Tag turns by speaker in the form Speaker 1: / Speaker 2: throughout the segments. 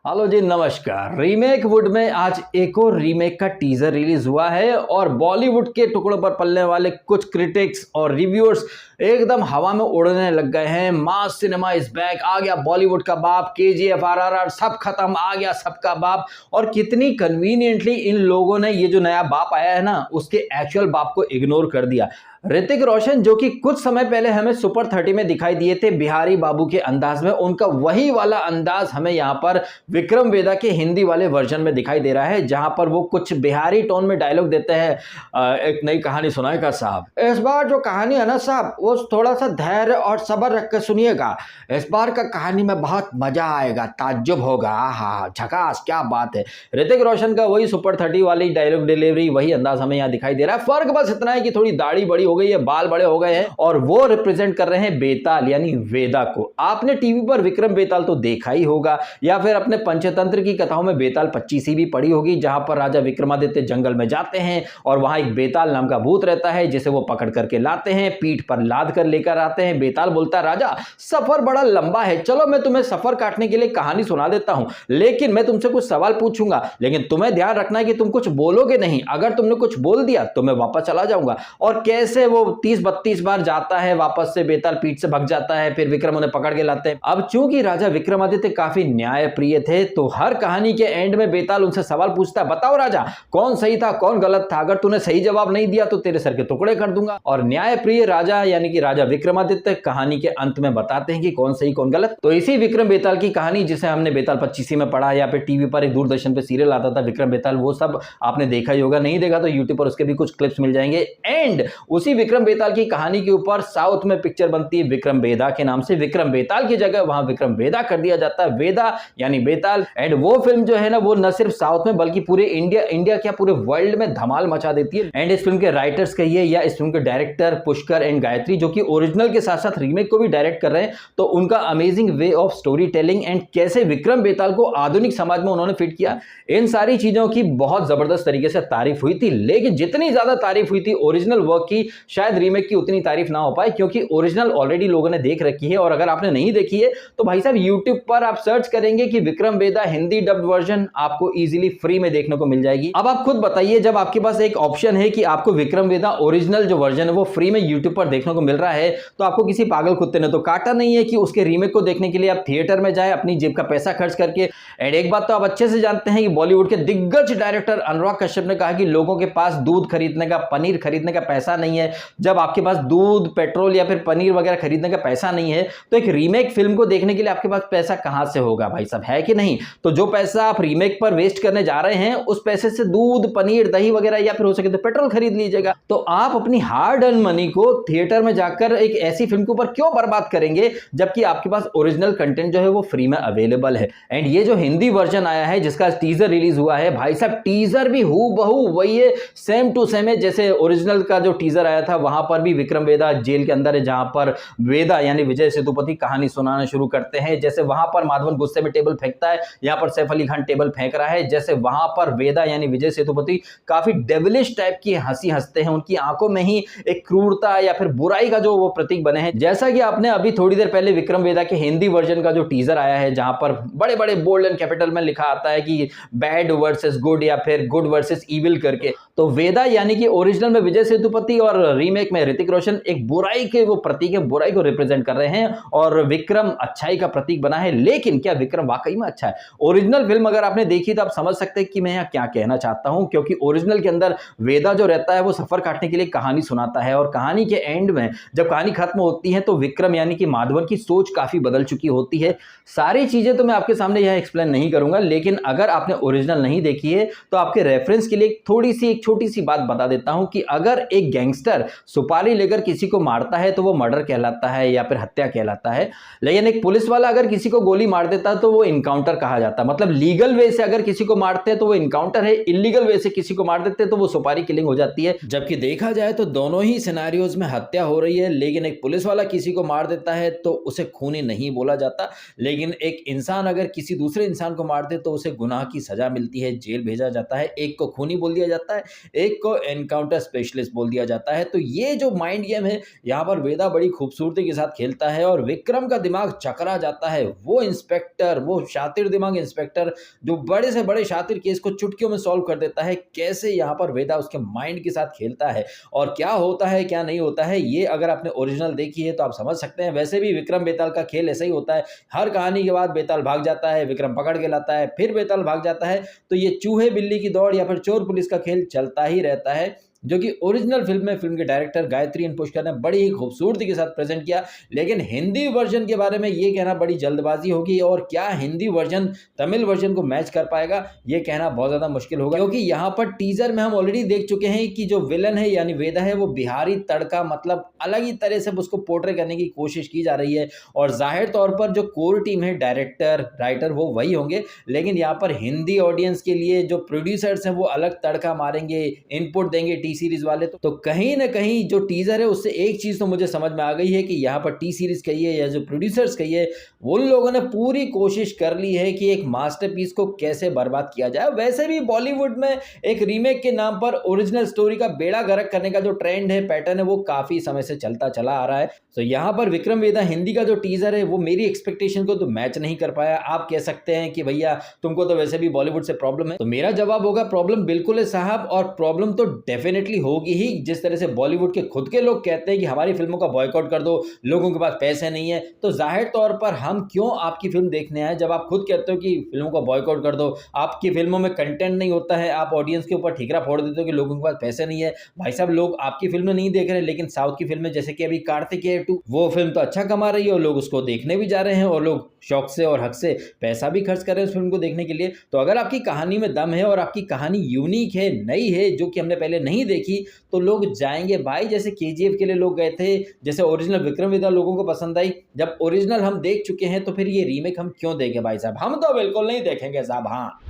Speaker 1: Hello जी, नमस्कार। Remake would में आज एक और रीमेक का टीजर रिलीज हुआ है और बॉलीवुड के टुकड़ों पर पलने वाले कुछ क्रिटिक्स और रिव्यूअर्स एकदम हवा में उड़ने लग गए हैं। मास सिनेमा इज बैक, आ गया बॉलीवुड का बाप, केजीएफ, आरआरआर सब खत्म, आ गया सबका बाप। और कितनी कन्वीनियंटली इन लोगों ने ये जो नया बाप आया है ना, उसके एक्चुअल बाप को इग्नोर कर दिया। ऋतिक रोशन जो कि कुछ समय पहले हमें सुपर 30 में दिखाई दिए थे बिहारी बाबू के अंदाज में, उनका वही वाला अंदाज हमें यहां पर विक्रम वेदा के हिंदी वाले वर्जन में दिखाई दे रहा है, जहां पर वो कुछ बिहारी टोन में डायलॉग देते हैं। एक नई कहानी सुनाएगा साहब, इस बार जो कहानी है ना साहब, वो थोड़ा सा धैर्य और सब्र रख कर सुनिएगा। इस बार का कहानी में बहुत मजा आएगा, ताज्जुब होगा। हाँ, झकास, क्या बात है। ऋतिक रोशन का वही सुपर 30 वाली डायलॉग डिलीवरी, वही अंदाज हमें यहाँ दिखाई दे रहा है। फर्क बस इतना है कि थोड़ी दाढ़ी बड़ी हो गई है, बाल बड़े हो गए हैं और वो रिप्रेजेंट कर रहे हैं बेताल यानी वेदा को। आपने टीवी पर विक्रम बेताल तो देखा ही होगा, या फिर अपने पंचतंत्र की कथाओं में बेताल 25 भी पड़ी होगी, जहां पर राजा विक्रमादित्य जंगल में जाते हैं और वहां एक बेताल नाम का भूत रहता है, जिसे वो पकड़ करके लाते हैं, पीठ पर लाद कर लेकर आते हैं। बेताल बोलता है, राजा सफर बड़ा लंबा है, चलो मैं तुम्हें सफर काटने के लिए कहानी सुना देता हूं, लेकिन मैं तुमसे कुछ सवाल पूछूंगा, लेकिन तुम्हें ध्यान रखना है कि तुम कुछ बोलोगे नहीं। अगर तुमने कुछ बोल दिया तो मैं वापस चला जाऊंगा। और कैसे वो 30-32 बार जाता है, वापस से बेताल पीठ से भग जाता है, फिर विक्रम उन्हें पकड़ के लाते हैं। अब चूंकि राजा विक्रमादित्य काफी न्याय प्रिय थे, तो हर कहानी के एंड में बेताल उनसे सवाल पूछता है, बताओ राजा कौन सही था कौन गलत था, अगर तूने सही जवाब नहीं दिया तो तेरे सर के टुकड़े कर दूंगा। और न्याय प्रिय राजा यानी कि राजा विक्रमादित्य कहानी के अंत में बताते हैं कि कौन सही कौन गलत। तो इसी विक्रम बेताल की कहानी, जिसे हमने बेताल 25 में पढ़ा, या फिर टीवी पर एक दूरदर्शन पे सीरियल आता था विक्रम बेताल, वो सब आपने देखा ही होगा। नहीं देखा तो यूट्यूब पर उसके भी कुछ क्लिप्स मिल जाएंगे। एंड उसी विक्रम बेताल की कहानी के ऊपर साउथ में पिक्चर बनती है विक्रम वेदा के नाम से। विक्रम बेताल की जगह वहां विक्रम वेदा कर दिया जाता है, वेदा यानी बेताल। एंड वो फिल्म जो है ना, वो न सिर्फ साउथ में बल्कि पूरे इंडिया क्या पूरे वर्ल्ड में धमाल मचा देती है। एंड इस फिल्म के राइटर्स कहिए या इस फिल्म के डायरेक्टर पुष्कर एंड गायत्री, जो कि ओरिजिनल के साथ साथ रीमेक को भी डायरेक्ट कर रहे हैं, तो उनका amazing way of story telling and कैसे विक्रम बेताल को आधुनिक समाज में उन्होंने फिट किया, इन सारी चीजों की बहुत जबरदस्त तरीके से तारीफ हुई थी। लेकिन जितनी ज्यादा तारीफ हुई थी ओरिजिनल वर्क की, शायद रीमेक की उतनी तारीफ ना हो पाए, क्योंकि ओरिजिनल ऑलरेडी लोगों ने देख रखी है। और अगर आपने नहीं देखी है तो भाई साहब यूट्यूब पर आप सर्च करेंगे कि विक्रम वेदा हिंदी डब्ड वर्जन, आपको इजीली फ्री में देखने को मिल जाएगी। अब आप खुद बताइए, जब आपके पास एक ऑप्शन है कि आपको विक्रम वेदा ओरिजिनल जो वर्जन है वो फ्री में यूट्यूब पर देखने को मिल रहा है, तो आपको किसी पागल कुत्ते ने तो काटा नहीं है कि उसके रीमेक को देखने के लिए आप थिएटर में जाए अपनी जेब का पैसा खर्च करके। एंड एक बात तो आप अच्छे से जानते हैं कि बॉलीवुड के दिग्गज डायरेक्टर अनुराग कश्यप ने कहा कि लोगों के पास दूध खरीदने का, पनीर खरीदने का पैसा नहीं है। जब आपके पास दूध, पेट्रोल या फिर पनीर वगैरह खरीदने का पैसा नहीं है, तो एक रीमेक फिल्म को देखने के लिए आपके पास पैसा कहां से होगा भाई साहब, है कि नहीं? तो जो पैसा आप रीमेक पर वेस्ट करने जा रहे हैं, उस पैसे से दूध, पनीर, दही वगैरह या फिर हो सके तो पेट्रोल खरीद लीजिएगा। तो आप अपनी हार्ड अर्न मनी को थिएटर में जाकर एक ऐसी फिल्म के ऊपर क्यों बर्बाद करेंगे, जबकि आपके पास ओरिजिनल कंटेंट जो है वो फ्री में अवेलेबल है। एंड ये जो हिंदी वर्जन आया है जिसका टीजर रिलीज हुआ है, भाई साहब टीजर भी हूबहू वही है, सेम टू सेम है जैसे ओरिजिनल का जो टीजर आया था। वहां पर भी विक्रम वेदा जेल के अंदर है, जहां पर वेदा यानी विजय सेतुपति कहानी सुनाना शुरू करते हैं। जैसे वहां पर माधवन गुस्से में टेबल फेंकता है, यहां पर सैफ अली खान टेबल फेंक रहा है। जैसे वहां पर वेदा यानी विजय सेतुपति काफी डेविलिश टाइप की हंसी हंसते हैं, उनकी आंखों में ही एक क्रूरता या फिर बुराई का जो वो प्रतीक बने हैं। जैसा कि आपने अभी थोड़ी देर पहले विक्रम वेदा के हिंदी वर्जन का जो टीजर आया है, जहां पर बड़े बड़े बोल्ड एंड कैपिटल में लिखा आता है कि बैड वर्सेस गुड या फिर गुड वर्सेस इविल करके, तो वेदा यानी कि ओरिजिनल में विजय सेतुपति और रीमेक में ऋतिक रोशन एक बुराई के वो प्रतीक है, बुराई को रिप्रेजेंट कर रहे हैं, और विक्रम अच्छाई का प्रतीक बना है। लेकिन क्या विक्रम वाकई में अच्छा है? ओरिजिनल फिल्म अगर आपने देखी तो आप समझ सकते हैं कि मैं यहाँ क्या कहना चाहता हूं, क्योंकि ओरिजिनल के अंदर वेदा जो रहता है वो सफर काटने के लिए कहानी सुनाता है, और कहानी के एंड में जब कहानी खत्म होती है तो विक्रम यानी कि माधवन की सोच काफी बदल चुकी होती है। सारी चीजें तो मैं आपके सामने यह एक्सप्लेन नहीं करूंगा, लेकिन अगर आपने ओरिजिनल नहीं देखी है तो आपके रेफरेंस के लिए थोड़ी सी एक छोटी सी बात बता देता हूं कि अगर एक गैंगस्टर सुपारी लेकर किसी को मारता है तो वो मर्डर कहलाता है या फिर हत्या कहलाता है। लेकिन एक पुलिस वाला अगर किसी को गोली मार देता है तो वो इनकाउंटर कहा जाता है। मतलब लीगल वे से अगर किसी को मारते हैं तो वो इनकाउंटर है, इलीगल वे से किसी को मार देते हैं तो वो सुपारी किलिंग हो जाती है। जबकि देखा जाए तो दोनों ही सिनेरियोज में हत्या हो रही है, लेकिन एक पुलिस वाला किसी को मार देता है तो उसे खूनी नहीं बोला जाता, लेकिन एक इंसान अगर किसी दूसरे इंसान को मार दे तो उसे गुनाह की सजा मिलती है, जेल भेजा जाता है। एक को खूनी बोल दिया जाता है, एक को एनकाउंटर स्पेशलिस्ट बोल दिया जाता है। तो ये जो माइंड गेम है यहाँ पर वेदा बड़ी खूबसूरती के साथ खेलता है और विक्रम का दिमाग चकरा जाता है। वो इंस्पेक्टर, वो शातिर दिमाग इंस्पेक्टर जो बड़े से बड़े शातिर केस को चुटकियों में सॉल्व कर देता है, कैसे यहाँ पर वेदा उसके माइंड के साथ खेलता है और क्या होता है क्या नहीं होता है, ये अगर आपने ओरिजिनल देखी है तो आप समझ सकते हैं। वैसे भी विक्रम बेताल का खेल ऐसा ही होता है, हर कहानी के बाद बेताल भाग जाता है, विक्रम पकड़ के लाता है, फिर बेताल भाग जाता है। तो ये चूहे बिल्ली की दौड़ या फिर चोर पुलिस का खेल चलता ही रहता है, जो कि ओरिजिनल फिल्म में फिल्म के डायरेक्टर गायत्री एन पुष्कर ने बड़ी ही खूबसूरती के साथ प्रेजेंट किया। लेकिन हिंदी वर्जन के बारे में ये कहना बड़ी जल्दबाजी होगी और क्या हिंदी वर्जन तमिल वर्जन को मैच कर पाएगा ये कहना बहुत ज़्यादा मुश्किल होगा, क्योंकि यहाँ पर टीजर में हम ऑलरेडी देख चुके हैं कि जो विलन है यानी वेदा है वो बिहारी तड़का, मतलब अलग ही तरह से उसको पोर्ट्रे करने की कोशिश की जा रही है। और जाहिर तौर पर जो कोर टीम है, डायरेक्टर राइटर, वो वही होंगे, लेकिन यहाँ पर हिंदी ऑडियंस के लिए जो प्रोड्यूसर्स हैं वो अलग तड़का मारेंगे, इनपुट देंगे टी सीरीज वाले। तो कहीं ना कहीं जो टीजर है उससे एक चीज तो मुझे समझ में आ गई है कि यहाँ पर टी सीरीज कहिए या जो प्रोड्यूसर्स कहिए, उन लोगों ने पूरी कोशिश कर ली है कि एक मास्टरपीस को कैसे बर्बाद किया जाए। वैसे भी बॉलीवुड में एक रीमेक के नाम पर ओरिजिनल स्टोरी का बेड़ा गर्क करने का जो ट्रेंड है, पैटर्न है, वो काफी समय से चलता चला आ रहा है। तो यहाँ पर विक्रम वेदा हिंदी का जो टीजर है वो मेरी एक्सपेक्टेशन को तो मैच नहीं कर पाया। आप कह सकते हैं कि भैया तुमको तो वैसे भी बॉलीवुड से प्रॉब्लम है, तो मेरा जवाब होगा प्रॉब्लम बिल्कुल है साहब, और प्रॉब्लम तो डेफिनेटली होगी ही। जिस तरह से बॉलीवुड के खुद के लोग कहते हैं कि हमारी फिल्मों का बॉयकॉट कर दो, लोगों के पास पैसे नहीं है, तो जाहिर तौर पर हम क्यों आपकी फिल्म देखने आए जब आप खुद कहते हो कि फिल्मों का बॉयकॉट कर दो, आपकी फिल्मों में कंटेंट नहीं होता है, आप ऑडियंस के ऊपर ठीकरा फोड़ देते हो कि लोगों के पास पैसे नहीं है। भाई साहब, लोग आपकी फिल्म नहीं देख रहे, लेकिन साउथ की फिल्में जैसे कि अभी कार्तिकेय 2, वो फिल्म तो अच्छा कमा रही है और लोग उसको देखने भी जा रहे हैं और लोग शौक से और हक से पैसा भी खर्च कर रहे हैं उस फिल्म को देखने के लिए। तो अगर आपकी कहानी में दम है और आपकी कहानी यूनिक है, नई है, जो कि हमने पहले नहीं देखी, तो लोग जाएंगे भाई। जैसे केजीएफ के लिए लोग गए थे, जैसे ओरिजिनल विक्रम वेदा लोगों को पसंद आई। जब ओरिजिनल हम देख चुके हैं तो फिर ये रीमेक हम क्यों देंगे भाई साहब? हम तो बिल्कुल नहीं देखेंगे साहब। हाँ,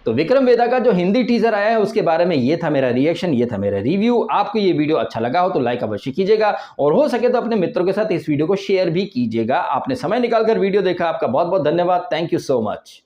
Speaker 1: तो विक्रम वेदा का जो हिंदी टीजर आया है उसके बारे में ये था मेरा रिएक्शन, ये था मेरा रिव्यू। आपको ये वीडियो अच्छा लगा हो तो लाइक अवश्य कीजिएगा और हो सके तो अपने मित्रों के साथ इस वीडियो को शेयर भी कीजिएगा। आपने समय निकालकर वीडियो देखा, आपका बहुत बहुत धन्यवाद। Thank you so much.